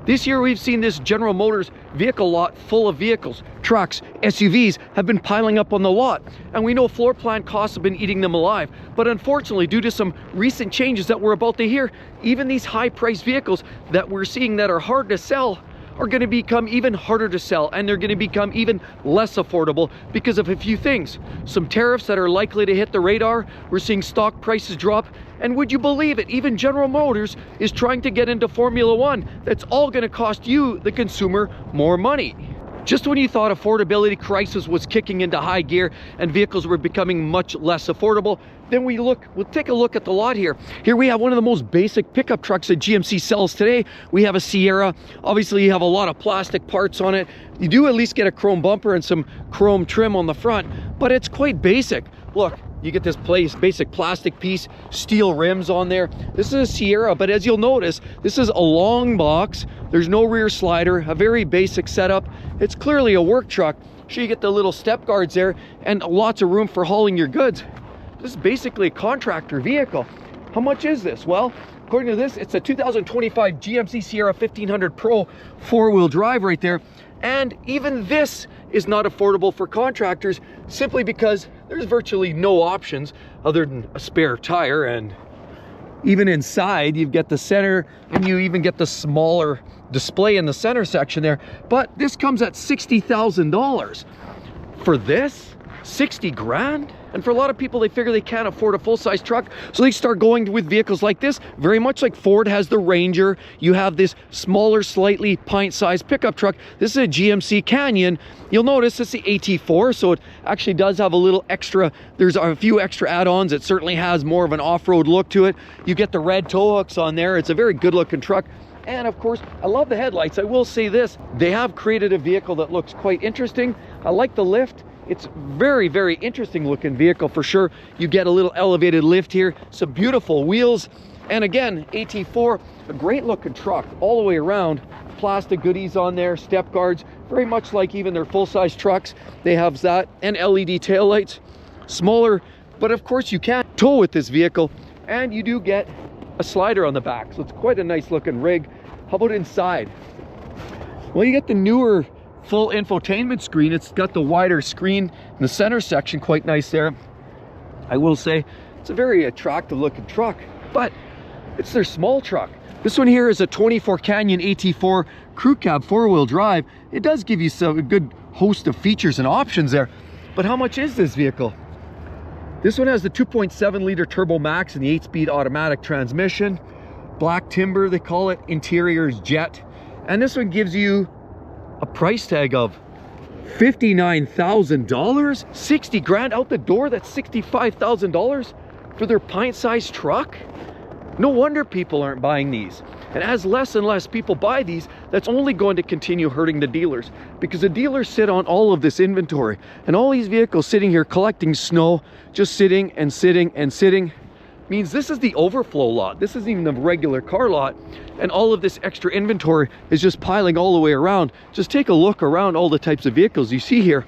This year we've seen this General Motors vehicle lot full of vehicles, trucks, SUVs have been piling up on the lot. And we know floor plan costs have been eating them alive. But unfortunately, due to some recent changes that we're about to hear, even these high-priced vehicles that we're seeing that are hard to sell are going to become even harder to sell, and they're going to become even less affordable because of a few things. Some tariffs that are likely to hit the radar. We're seeing stock prices drop. And would you believe it, even General Motors is trying to get into Formula One. That's all going to cost you, the consumer, more money. Just when you thought affordability crisis was kicking into high gear and vehicles were becoming much less affordable, then we'll take a look at the lot here. Here we have one of the most basic pickup trucks that GMC sells today. We have a Sierra. Obviously you have a lot of plastic parts on it. You do at least get a chrome bumper and some chrome trim on the front, but it's quite basic. Look, you get this basic plastic piece, steel rims on there. This is a Sierra, but as you'll notice, this is a long box. There's no rear slider, a very basic setup. It's clearly a work truck. Sure, you get the little step guards there and lots of room for hauling your goods. This is basically a contractor vehicle. How much is this? Well, according to this, it's a 2025 GMC Sierra 1500 Pro four-wheel drive right there. And even this is not affordable for contractors simply because there's virtually no options other than a spare tire. And even inside, you've got the center and you even get the smaller display in the center section there. But this comes at $60,000. For this, 60 grand? And for a lot of people, they figure they can't afford a full-size truck, so they start going with vehicles like this, very much like Ford has the Ranger. You have this smaller, slightly pint-sized pickup truck. This is a GMC Canyon. You'll notice it's the AT4, so it actually does have a little extra, there's a few extra add-ons. It certainly has more of an off-road look to it. You get the red tow hooks on there. It's a very good-looking truck. And of course, I love the headlights. I will say this, they have created a vehicle that looks quite interesting. I like the lift. It's very, very interesting looking vehicle for sure. You get a little elevated lift here, some beautiful wheels. And again, AT4, a great looking truck all the way around. Plastic goodies on there, step guards, very much like even their full-size trucks. They have that and LED taillights, smaller, but of course you can tow with this vehicle. And you do get a slider on the back, so it's quite a nice looking rig. How about inside? Well, you get the newer full infotainment screen. It's got the wider screen in the center section, quite nice there. I will say it's a very attractive looking truck, but it's their small truck. This one here is a 24 Canyon AT4 crew cab four-wheel drive. It does give you a good host of features and options there, but how much is this vehicle? This one has the 2.7 liter turbo max and the 8-speed automatic transmission. Black timber, they call it. Interior's jet. And this one gives you a price tag of $59,000, 60 grand out the door. That's $65,000 for their pint-sized truck. No wonder people aren't buying these. And as less and less people buy these, that's only going to continue hurting the dealers, because the dealers sit on all of this inventory and all these vehicles sitting here collecting snow, just sitting and sitting and sitting. Means this is the overflow lot. This isn't even the regular car lot, and all of this extra inventory is just piling all the way around. Just take a look around all the types of vehicles you see here,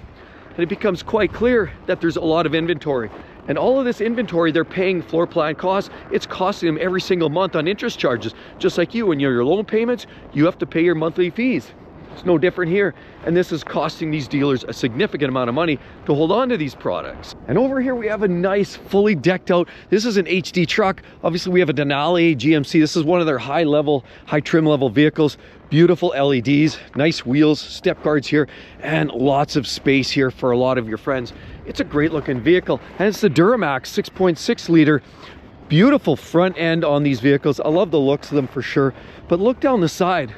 and it becomes quite clear that there's a lot of inventory. And all of this inventory, they're paying floor plan costs. It's costing them every single month on interest charges. Just like you, when you're your loan payments, you have to pay your monthly fees. It's no different here. And this is costing these dealers a significant amount of money to hold on to these products. And over here we have a nice, fully decked out, this is an HD truck. Obviously we have a Denali GMC. This is one of their high trim level vehicles. Beautiful LEDs, nice wheels, step guards here, and lots of space here for a lot of your friends. It's a great looking vehicle, and it's the Duramax 6.6 liter. Beautiful front end on these vehicles. I love the looks of them for sure. But look down the side.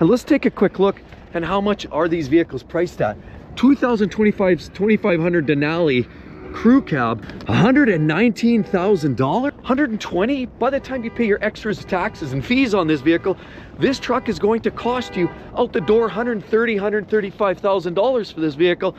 And let's take a quick look at how much are these vehicles priced at. 2500 Denali crew cab, $119,000, $120. By the time you pay your extras, taxes and fees on this vehicle, this truck is going to cost you out the door $135,000 for this vehicle.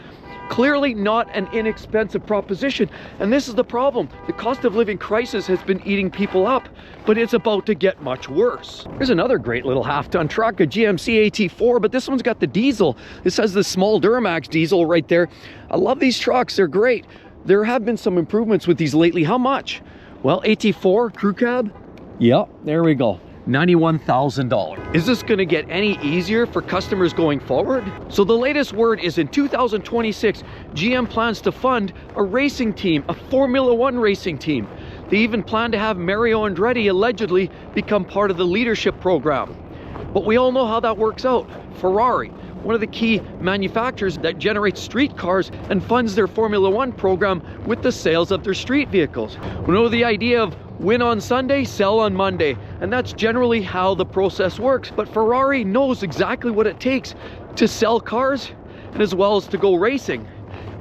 Clearly not an inexpensive proposition. And this is the problem. The cost of living crisis has been eating people up, but it's about to get much worse. Here's another great little half-ton truck, a GMC AT4, but this one's got the diesel. This has the small Duramax diesel right there. I love these trucks, they're great. There have been some improvements with these lately. How much? Well, AT4 crew cab. Yep, there we go. $91,000. Is this going to get any easier for customers going forward? So the latest word is in 2026, GM plans to fund a racing team, a Formula One racing team. They even plan to have Mario Andretti allegedly become part of the leadership program. But we all know how that works out. Ferrari, one of the key manufacturers that generates street cars and funds their Formula One program with the sales of their street vehicles. We know the idea of win on Sunday, sell on Monday, and that's generally how the process works. But Ferrari knows exactly what it takes to sell cars and as well as to go racing.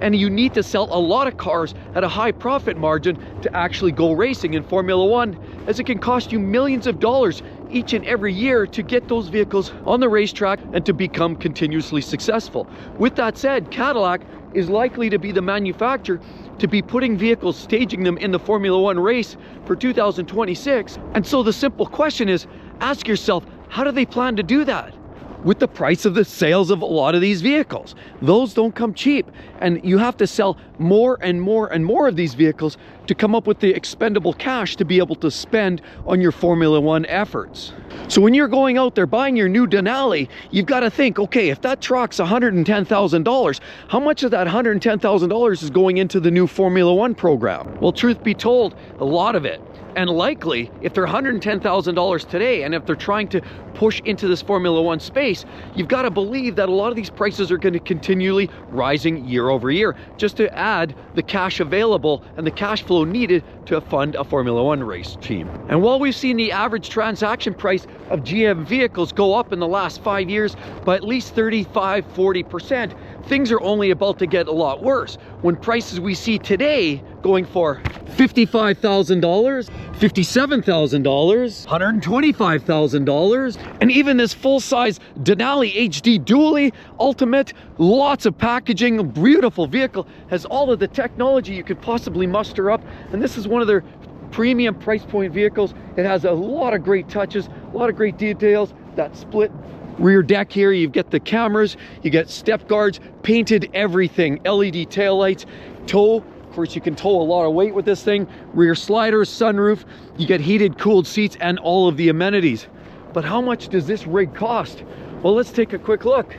And you need to sell a lot of cars at a high profit margin to actually go racing in Formula One, as it can cost you millions of dollars each and every year to get those vehicles on the racetrack and to become continuously successful. With that said, Cadillac is likely to be the manufacturer to be putting vehicles, staging them in the Formula One race for 2026. And so the simple question is, ask yourself, how do they plan to do that? With the price of the sales of a lot of these vehicles. Those don't come cheap, and you have to sell more and more and more of these vehicles to come up with the expendable cash to be able to spend on your Formula One efforts. So when you're going out there buying your new Denali, you've got to think, okay, if that truck's $110,000, how much of that $110,000 is going into the new Formula One program? Well, truth be told, a lot of it. And likely, if they're $110,000 today, and if they're trying to push into this Formula One space, you've got to believe that a lot of these prices are going to continually rising year over year, just to add the cash available and the cash flow needed to fund a Formula One race team. And while we've seen the average transaction price of GM vehicles go up in the last 5 years by at least 35–40%, things are only about to get a lot worse when prices we see today going for $55,000, $57,000, $125,000, and even this full-size Denali HD Dually Ultimate, lots of packaging, beautiful vehicle, has all of the technology you could possibly muster up, and this is one of their premium price point vehicles. It has a lot of great touches, a lot of great details. That split rear deck here, you get the cameras, you get step guards, painted everything, LED taillights, tow. Of course, you can tow a lot of weight with this thing, rear sliders, sunroof, you get heated, cooled seats, and all of the amenities. But how much does this rig cost? Well, let's take a quick look.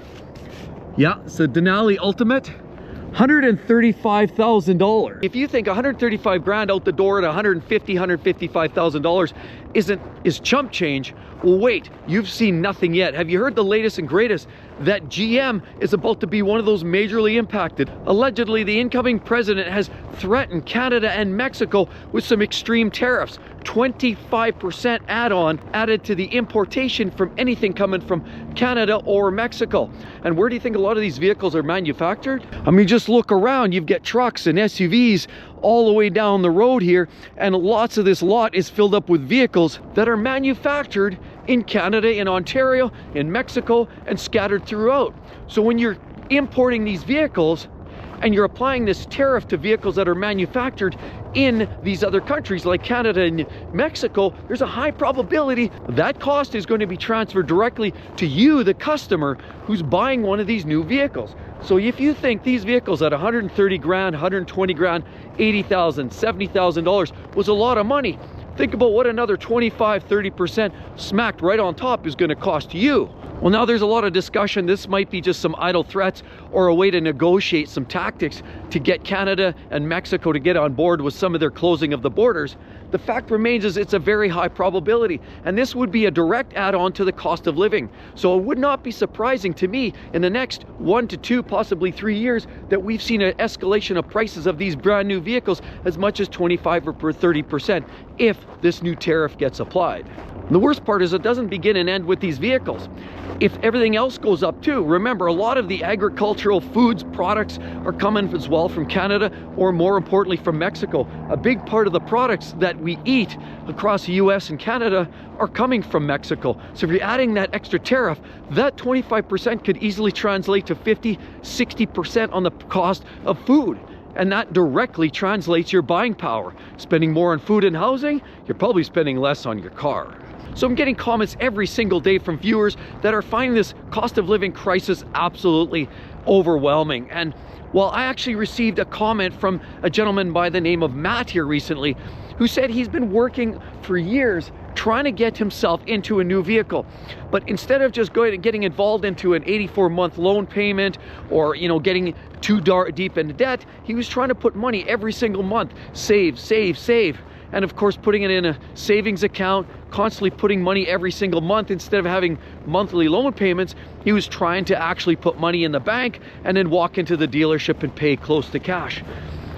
Yeah, it's the Denali Ultimate, $135,000. If you think 135 grand out the door at $155,000 is chump change, well, wait, you've seen nothing yet. Have you heard the latest and greatest that GM is about to be one of those majorly impacted? Allegedly, the incoming president has threatened Canada and Mexico with some extreme tariffs. 25% add-on added to the importation from anything coming from Canada or Mexico. And where do you think a lot of these vehicles are manufactured? I mean, just look around. You've got trucks and SUVs all the way down the road here, and lots of this lot is filled up with vehicles that are manufactured in Canada, in Ontario, in Mexico, and scattered throughout. So when you're importing these vehicles and you're applying this tariff to vehicles that are manufactured in these other countries like Canada and Mexico, there's a high probability that cost is going to be transferred directly to you, the customer, who's buying one of these new vehicles. So if you think these vehicles at 130 grand, 120 grand, $80,000, $70,000 was a lot of money, think about what another 25–30% smacked right on top is going to cost you. Well, now there's a lot of discussion. This might be just some idle threats or a way to negotiate some tactics to get Canada and Mexico to get on board with some of their closing of the borders. The fact remains is it's a very high probability, and this would be a direct add-on to the cost of living. So it would not be surprising to me in the next 1 to 2, possibly 3 years, that we've seen an escalation of prices of these brand new vehicles as much as 25 or 30% if this new tariff gets applied. The worst part is it doesn't begin and end with these vehicles. If everything else goes up too, remember, a lot of the agricultural foods products are coming as well from Canada, or more importantly from Mexico. A big part of the products that we eat across the US and Canada are coming from Mexico. So if you're adding that extra tariff, that 25% could easily translate to 50–60% on the cost of food. And that directly translates your buying power. Spending more on food and housing, you're probably spending less on your car. So I'm getting comments every single day from viewers that are finding this cost of living crisis absolutely overwhelming. And well, I actually received a comment from a gentleman by the name of Matt here recently, who said he's been working for years trying to get himself into a new vehicle. But instead of just going and getting involved into an 84-month loan payment, or getting too deep into debt, he was trying to put money every single month, save, and of course putting it in a savings account, constantly putting money every single month. Instead of having monthly loan payments, he was trying to actually put money in the bank and then walk into the dealership and pay close to cash.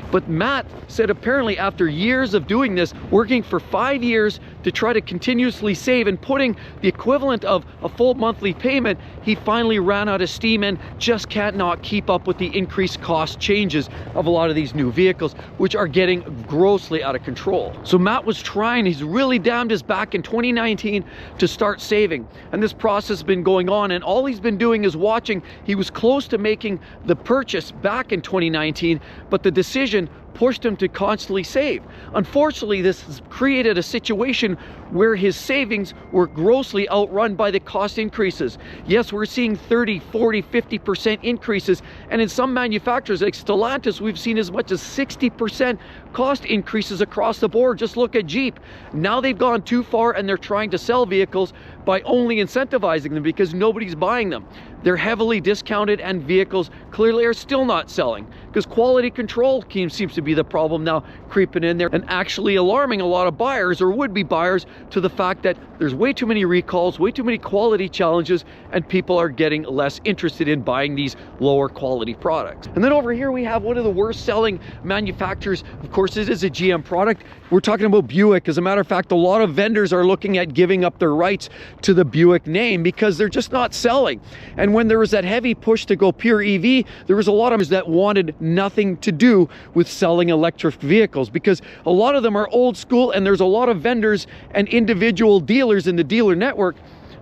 But Matt said apparently after years of doing this, working for 5 years to try to continuously save and putting the equivalent of a full monthly payment, he finally ran out of steam and just can't not keep up with the increased cost changes of a lot of these new vehicles, which are getting grossly out of control. So Matt was trying, he's really damned his back in 2019 to start saving. And this process has been going on, and all he's been doing is watching. He was close to making the purchase back in 2019, but the decision pushed him to constantly save. Unfortunately, this has created a situation where his savings were grossly outrun by the cost increases. Yes, we're seeing 30, 40, 50% increases, and in some manufacturers like Stellantis, we've seen as much as 60% cost increases across the board. Just look at Jeep. Now they've gone too far and they're trying to sell vehicles by only incentivizing them because nobody's buying them. They're heavily discounted, and vehicles clearly are still not selling because quality control seems to be the problem now, creeping in there and actually alarming a lot of buyers or would-be buyers to the fact that there's way too many recalls, way too many quality challenges, and people are getting less interested in buying these lower quality products. And then over here we have one of the worst selling manufacturers. Of course, it is a GM product. We're talking about Buick. As a matter of fact, a lot of vendors are looking at giving up their rights to the Buick name because they're just not selling. And when there was that heavy push to go pure EV, there was a lot of us that wanted nothing to do with selling electric vehicles because a lot of them are old school, and there's a lot of vendors and individual dealers in the dealer network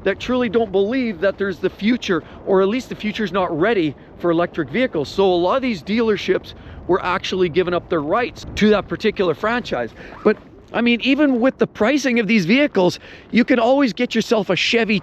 that truly don't believe that there's the future, or at least the future's not ready for electric vehicles. So a lot of these dealerships were actually giving up their rights to that particular franchise. But I mean, even with the pricing of these vehicles, you can always get yourself a Chevy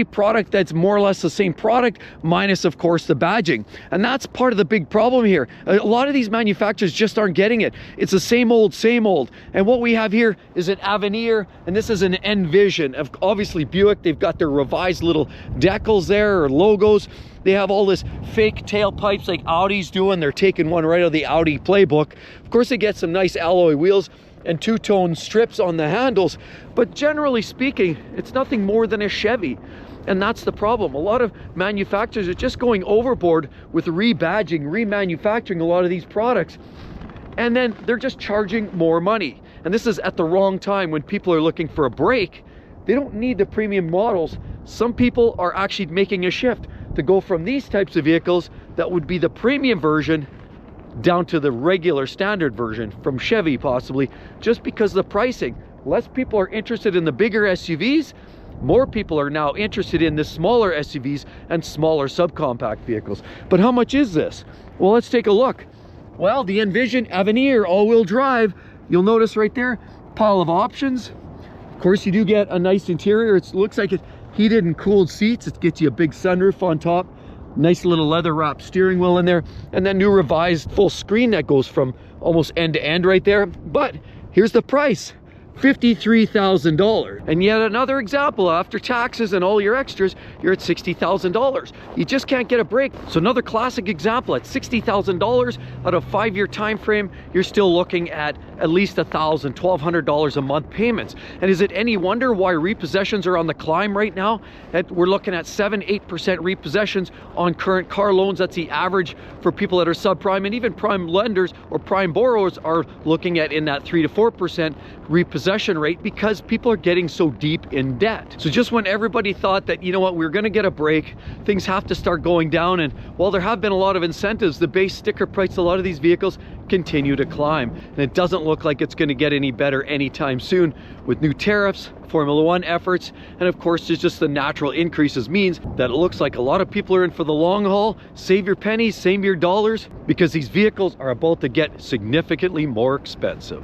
product that's more or less the same product, minus of course the badging. And that's part of the big problem here. A lot of these manufacturers just aren't getting it. It's the same old, same old. And what we have here is an Avenir, and this is an Envision. Obviously Buick, they've got their revised little decals there, or logos. They have all this fake tailpipes like Audi's doing. They're taking one right out of the Audi playbook. Of course, they get some nice alloy wheels and two-tone strips on the handles, but generally speaking, it's nothing more than a Chevy. And that's the problem. A lot of manufacturers are just going overboard with rebadging, remanufacturing a lot of these products, and then they're just charging more money. And this is at the wrong time when people are looking for a break. They don't need the premium models. Some people are actually making a shift to go from these types of vehicles that would be the premium version down to the regular standard version from Chevy, possibly, just because of the pricing. Less people are interested in the bigger SUVs. More people are now interested in the smaller SUVs and smaller subcompact vehicles. But how much is this? Well, let's take a look. Well, the Envision Avenir all-wheel drive, you'll notice right there, pile of options. Of course, you do get a nice interior. It looks like it's heated and cooled seats. It gets you a big sunroof on top. Nice little leather wrapped steering wheel in there, and that new revised full screen that goes from almost end to end right there. But here's the price, $53,000. And yet another example, after taxes and all your extras, you're at $60,000. You just can't get a break. So another classic example, at $60,000 out of a 5-year time frame, you're still looking at least $1,000, $1,200 a month payments. And is it any wonder why repossessions are on the climb right now? We're looking at 7-8% repossessions on current car loans. That's the average for people that are subprime, and even prime lenders or prime borrowers are looking at in that 3 to 4% repossession rate because people are getting so deep in debt. So just when everybody thought that, you know what, we're going to get a break, things have to start going down, and while there have been a lot of incentives, the base sticker price of a lot of these vehicles continue to climb, and it doesn't look like it's going to get any better anytime soon with new tariffs, Formula One efforts, and of course there's just the natural increases means that it looks like a lot of people are in for the long haul. Save your pennies, save your dollars, because these vehicles are about to get significantly more expensive.